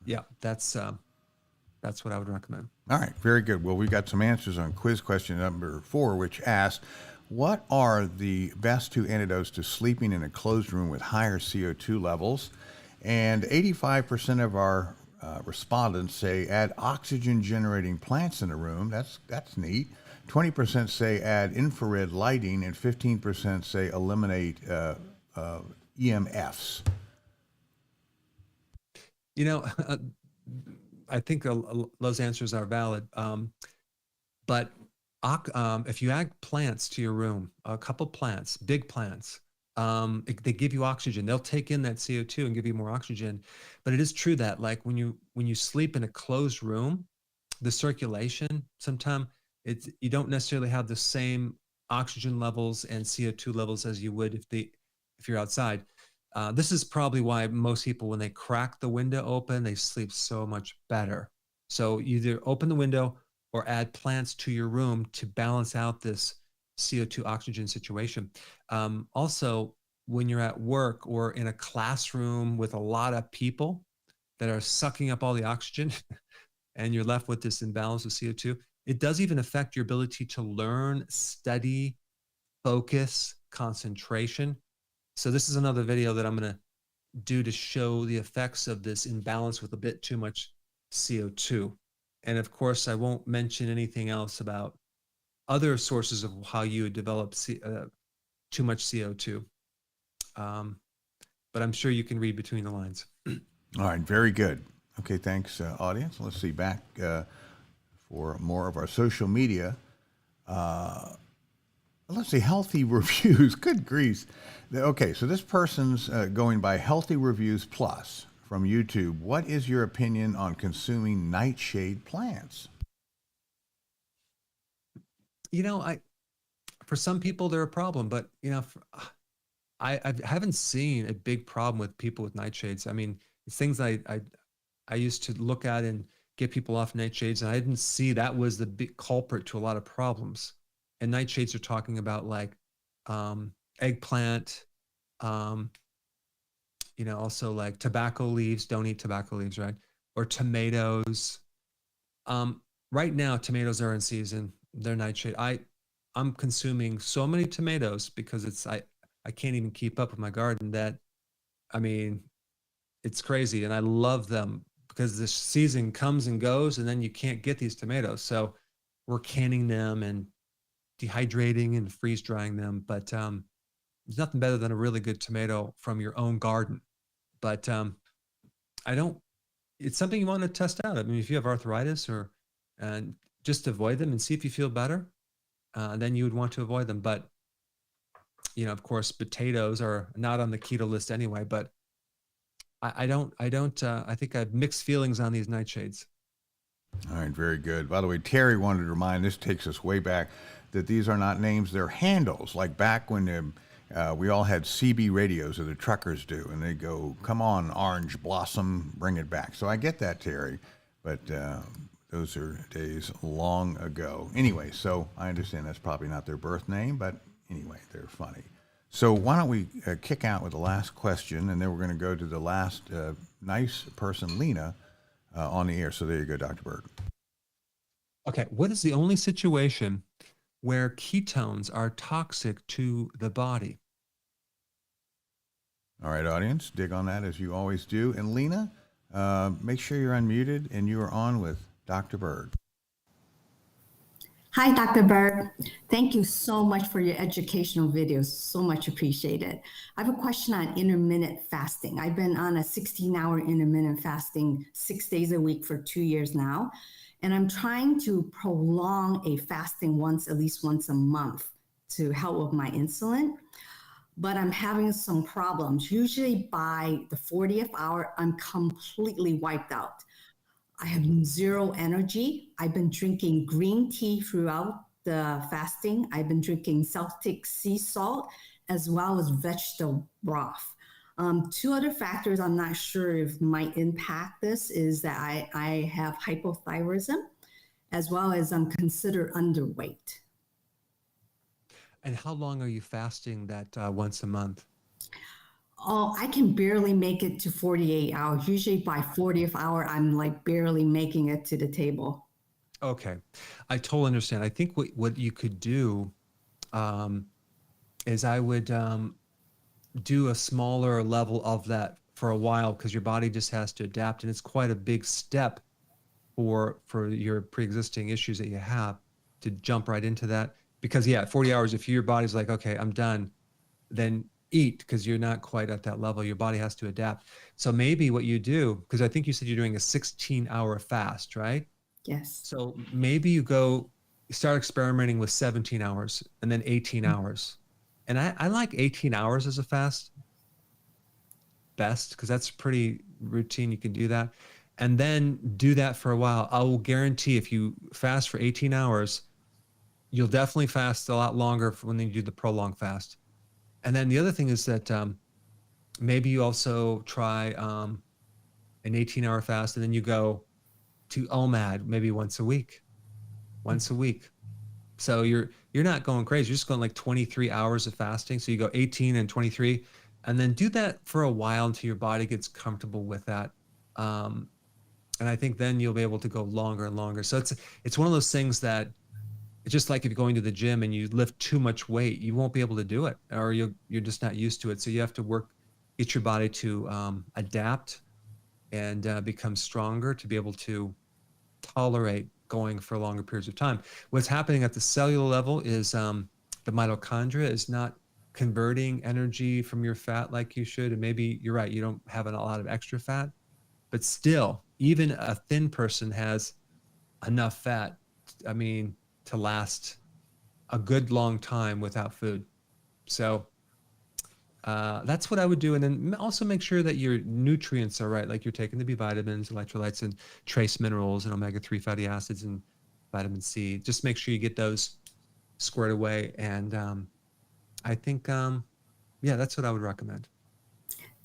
yeah, that's what I would recommend. All right, very good. Well, we got some answers on quiz question number 4, which asked, what are the best 2 antidotes to sleeping in a closed room with higher CO2 levels? And 85% of our respondents say add oxygen-generating plants in a room. That's neat. 20% say add infrared lighting, and 15% say eliminate EMFs. You know, I think those answers are valid. But if you add plants to your room, a couple plants, big plants, they give you oxygen. They'll take in that CO2 and give you more oxygen. But it is true that like when you sleep in a closed room, the circulation, sometimes you don't necessarily have the same oxygen levels and CO2 levels as you would if you're outside. This is probably why most people, when they crack the window open, they sleep so much better. So either open the window or add plants to your room to balance out this CO2 oxygen situation. Also, when you're at work or in a classroom with a lot of people that are sucking up all the oxygen and you're left with this imbalance of CO2, it does even affect your ability to learn, study, focus, concentration. So this is another video that I'm going to do to show the effects of this imbalance with a bit too much CO2. And of course, I won't mention anything else about other sources of how you would develop too much CO2. But I'm sure you can read between the lines. All right, very good. Okay, thanks, audience. Let's see, back for more of our social media. Let's see, healthy reviews. Good grief. Okay, so this person's going by Healthy Reviews Plus from YouTube. What is your opinion on consuming nightshade plants? You know, for some people they're a problem, but you know, I haven't seen a big problem with people with nightshades. I mean, it's things I used to look at and get people off nightshades, and I didn't see that was the big culprit to a lot of problems. And nightshades are talking about like eggplant, you know, also like tobacco leaves. Don't eat tobacco leaves, right? Or tomatoes. Right now, tomatoes are in season. They're nightshade. I'm consuming so many tomatoes because I can't even keep up with my garden. That, I mean, it's crazy, and I love them because this season comes and goes, and then you can't get these tomatoes. So we're canning them and dehydrating and freeze drying them. But there's nothing better than a really good tomato from your own garden. But it's something you want to test out. I mean, if you have arthritis and just avoid them and see if you feel better, then you would want to avoid them. But, you know, of course, potatoes are not on the keto list anyway, but I think I have mixed feelings on these nightshades. All right, very good. By the way, Terry wanted to remind, this takes us way back, that these are not names, they're handles. Like back when we all had CB radios, or the truckers do, and they go, come on, Orange Blossom, bring it back. So I get that, Terry, but those are days long ago. Anyway, so I understand that's probably not their birth name, but anyway, they're funny. So why don't we kick out with the last question, and then we're going to go to the last nice person, Lena, on the air. So there you go, Dr. Berg. Okay, what is the only situation where ketones are toxic to the body? All right, audience, dig on that as you always do. And Lena, make sure you're unmuted and you are on with Dr. Berg. Hi, Dr. Berg. Thank you so much for your educational videos. So much appreciated. I have a question on intermittent fasting. I've been on a 16-hour intermittent fasting 6 days a week for 2 years now, and I'm trying to prolong a fasting at least once a month to help with my insulin. But I'm having some problems. Usually by the 40th hour, I'm completely wiped out. I have zero energy. I've been drinking green tea throughout the fasting. I've been drinking Celtic sea salt as well as vegetable broth. Two other factors I'm not sure if might impact this is that I have hypothyroidism as well as I'm considered underweight. And how long are you fasting that once a month? Oh, I can barely make it to 48 hours. Usually by 40th hour, I'm like barely making it to the table. Okay, I totally understand. I think what you could do is I would do a smaller level of that for a while because your body just has to adapt, and it's quite a big step for your pre-existing issues that you have to jump right into that. Because yeah, 40 hours, if your body's like, okay, I'm done, then eat because you're not quite at that level. Your body has to adapt. So maybe what you do, because I think you said you're doing a 16-hour fast, right? Yes. So maybe you start experimenting with 17 hours and then 18 hours. And I like 18 hours as a fast best because that's pretty routine. You can do that. And then do that for a while. I will guarantee if you fast for 18 hours, you'll definitely fast a lot longer when you do the prolonged fast. And then the other thing is that maybe you also try an 18-hour fast and then you go to OMAD maybe once a week. So you're not going crazy. You're just going like 23 hours of fasting. So you go 18 and 23, and then do that for a while until your body gets comfortable with that. And I think then you'll be able to go longer and longer. So it's one of those things that it's just like if you're going to the gym and you lift too much weight, you won't be able to do it, or you're just not used to it. So you have to get your body to adapt and become stronger to be able to tolerate going for longer periods of time. What's happening at the cellular level is the mitochondria is not converting energy from your fat like you should. And maybe you're right, you don't have a lot of extra fat, but still, even a thin person has enough fat, I mean, to last a good long time without food. So that's what I would do. And then also make sure that your nutrients are right. Like you're taking the B vitamins, electrolytes, and trace minerals and omega-3 fatty acids and vitamin C. Just make sure you get those squared away. And I think, yeah, that's what I would recommend.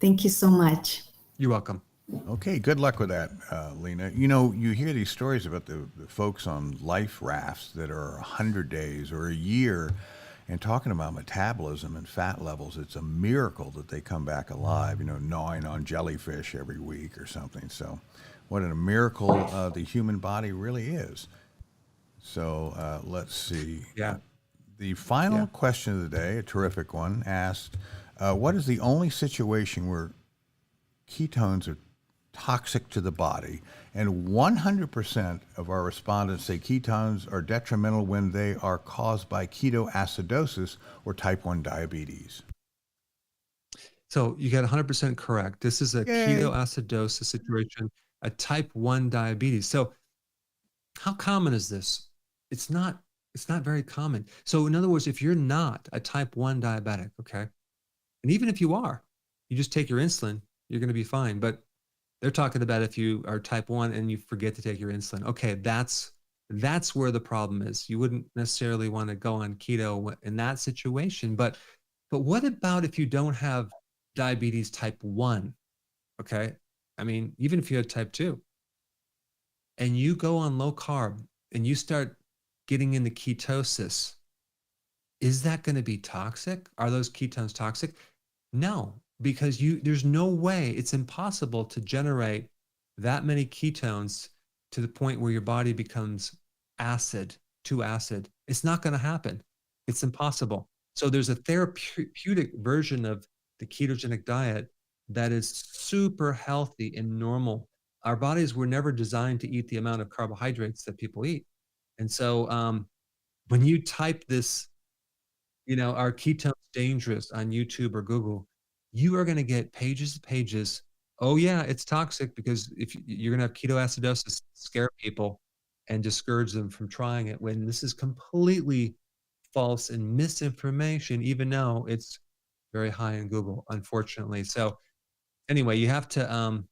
Thank you so much. You're welcome. Okay, good luck with that, Lena. You know, you hear these stories about the folks on life rafts that are 100 days or a year and talking about metabolism and fat levels. It's a miracle that they come back alive, you know, gnawing on jellyfish every week or something. So what a miracle the human body really is. So let's see. Yeah. The final question of the day, a terrific one, asked, what is the only situation where ketones are toxic to the body? And 100% of our respondents say ketones are detrimental when they are caused by ketoacidosis or type 1 diabetes. So you got 100% correct. This is a Yay. ketoacidosis situation, a type 1 diabetes. So how common is this? It's not very common. So in other words, if you're not a type 1 diabetic, okay, and even if you are, you just take your insulin, you're going to be fine. But they're talking about if you are type 1 and you forget to take your insulin. Okay, that's where the problem is. You wouldn't necessarily want to go on keto in that situation. But what about if you don't have diabetes type 1? Okay, I mean, even if you had type 2 and you go on low carb and you start getting into ketosis, is that going to be toxic? Are those ketones toxic? No, because there's no way, it's impossible to generate that many ketones to the point where your body becomes too acid. It's not going to happen. It's impossible. So there's a therapeutic version of the ketogenic diet that is super healthy and normal. Our bodies were never designed to eat the amount of carbohydrates that people eat. And so when you type this, are ketones dangerous on YouTube or Google, you are going to get pages and pages. Oh yeah, it's toxic because if you're going to have ketoacidosis, scare people and discourage them from trying it, when this is completely false and misinformation, even though it's very high in Google, unfortunately. So anyway, you have to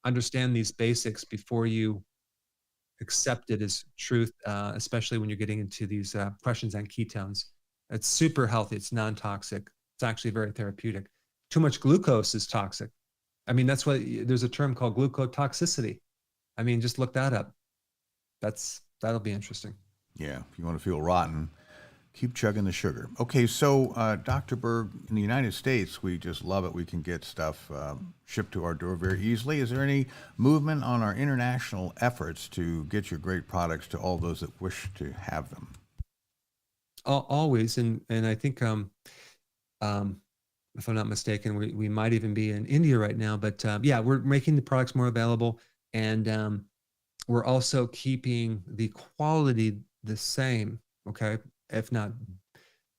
understand these basics before you accept it as truth, especially when you're getting into these questions on ketones. It's super healthy. It's non-toxic. It's actually very therapeutic. Too much glucose is toxic. I mean, that's why there's a term called glucotoxicity. I mean, just look that up. That'll be interesting. Yeah, if you want to feel rotten, keep chugging the sugar. Okay, so Dr. Berg, in the United States, we just love it. We can get stuff shipped to our door very easily. Is there any movement on our international efforts to get your great products to all those that wish to have them? Always, and I think if I'm not mistaken, we might even be in India right now. But yeah, we're making the products more available, and we're also keeping the quality the same. Okay, if not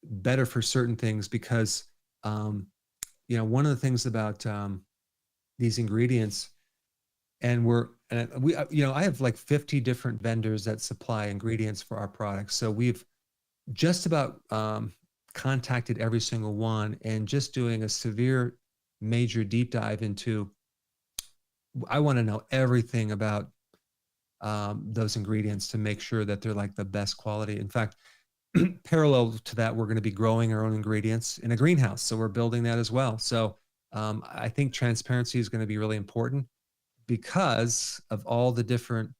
better for certain things, because one of the things about these ingredients, and we I have like 50 different vendors that supply ingredients for our products. So we've just about contacted every single one, and just doing a severe major deep dive into, I want to know everything about those ingredients to make sure that they're like the best quality. In fact, parallel to that, we're going to be growing our own ingredients in a greenhouse. So we're building that as well. So I think transparency is going to be really important because of all the different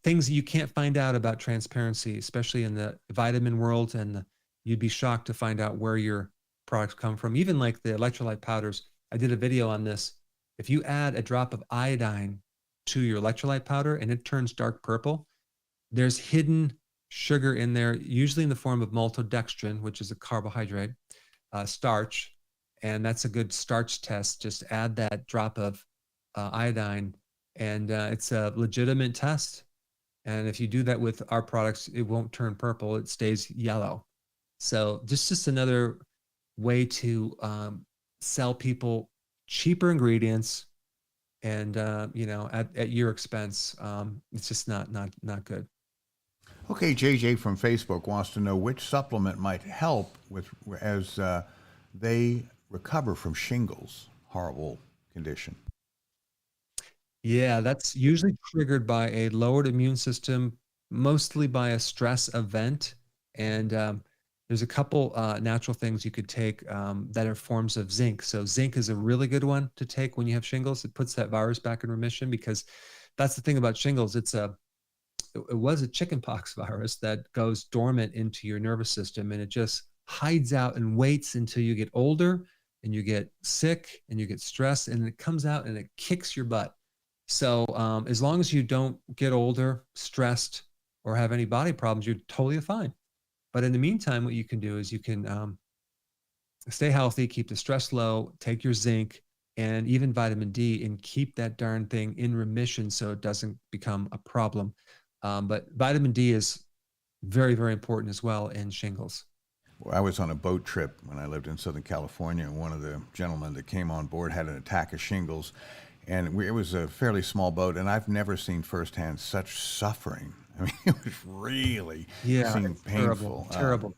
things that you can't find out about transparency, especially in the vitamin world. And you'd be shocked to find out where your products come from. Even like the electrolyte powders. I did a video on this. If you add a drop of iodine to your electrolyte powder and it turns dark purple, there's hidden sugar in there, usually in the form of maltodextrin, which is a carbohydrate, starch. And that's a good starch test. Just add that drop of iodine, and it's a legitimate test. And if you do that with our products, it won't turn purple. It stays yellow. So just another way to sell people cheaper ingredients, and at your expense. It's just not good. Okay, JJ from Facebook wants to know which supplement might help as they recover from shingles, horrible condition. Yeah, that's usually triggered by a lowered immune system, mostly by a stress event. And there's a couple natural things you could take that are forms of zinc. So zinc is a really good one to take when you have shingles. It puts that virus back in remission, because that's the thing about shingles. It was a chickenpox virus that goes dormant into your nervous system, and it just hides out and waits until you get older and you get sick and you get stressed, and it comes out and it kicks your butt. So as long as you don't get older, stressed, or have any body problems, you're totally fine. But in the meantime, what you can do is you can stay healthy, keep the stress low, take your zinc and even vitamin D, and keep that darn thing in remission so it doesn't become a problem. But vitamin D is very, very important as well in shingles. Well, I was on a boat trip when I lived in Southern California, and one of the gentlemen that came on board had an attack of shingles. And it was a fairly small boat, and I've never seen firsthand such suffering. I mean, it was really painful. Terrible.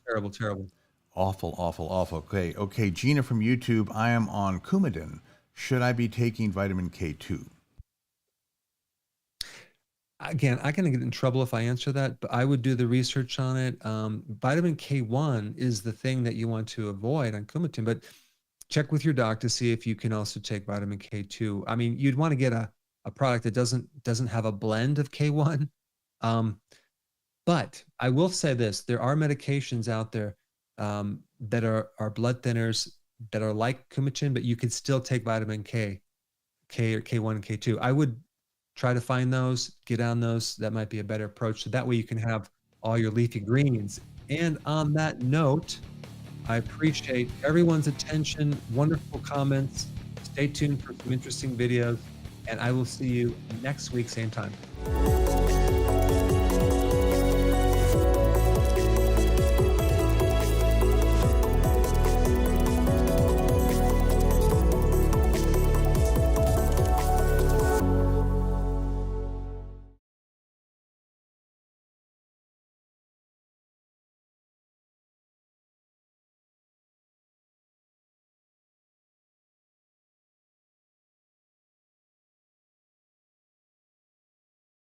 Awful. Okay, Gina from YouTube, I am on Coumadin. Should I be taking vitamin K2? Again, I can get in trouble if I answer that, but I would do the research on it. Vitamin K1 is the thing that you want to avoid on Coumadin, but check with your doc to see if you can also take vitamin K2. I mean, you'd want to get a product that doesn't have a blend of K1. But I will say this, there are medications out there that are blood thinners that are like Coumadin, but you can still take vitamin K or K1 and K2. I would try to find those, get on those. That might be a better approach. So that way you can have all your leafy greens. And on that note, I appreciate everyone's attention, wonderful comments. Stay tuned for some interesting videos, and I will see you next week, same time.